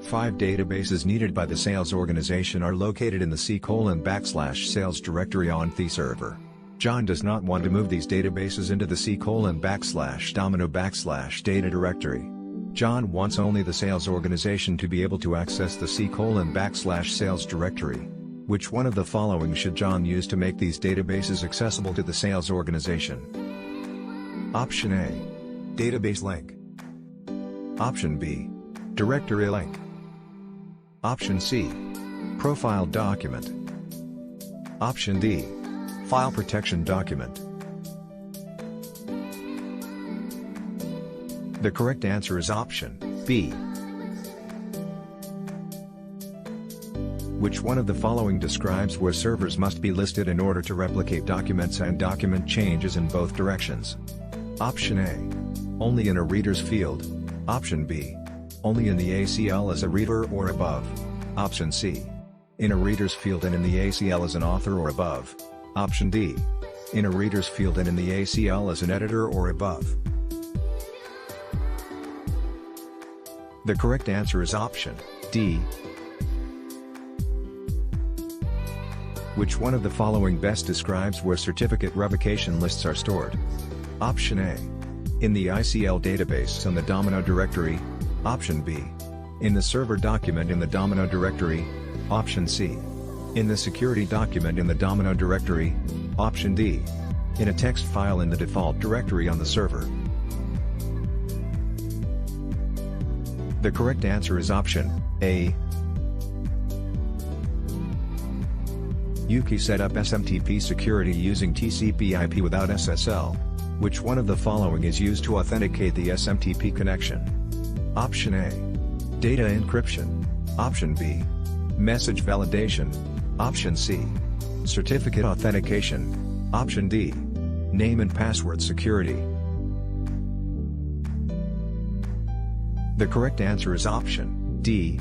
5 databases needed by the sales organization are located in the C:\sales directory on the server. John does not want to move these databases into the C:\Domino\data directory. John wants only the sales organization to be able to access the C:\sales directory. Which one of the following should John use to make these databases accessible to the sales organization? Option A. Database link. Option B. Directory link. Option C. Profile document. Option D. File protection document. The correct answer is option B. Which one of the following describes where servers must be listed in order to replicate documents and document changes in both directions? Option A. Only in a reader's field. Option B. Only in the ACL as a reader or above. Option C. In a reader's field and in the ACL as an author or above. Option D. In a reader's field and in the ACL as an editor or above. The correct answer is option D. Which one of the following best describes where certificate revocation lists are stored? Option A. In the ICL database on the Domino directory. Option B. In the server document in the Domino directory. Option C. In the security document in the Domino directory. Option D. In a text file in the default directory on the server. The correct answer is option A. Yuki set up SMTP security using TCP/IP without SSL. Which one of the following is used to authenticate the SMTP connection? Option A. Data encryption. Option B. Message validation. Option C. Certificate authentication. Option D. Name and password security. The correct answer is option D.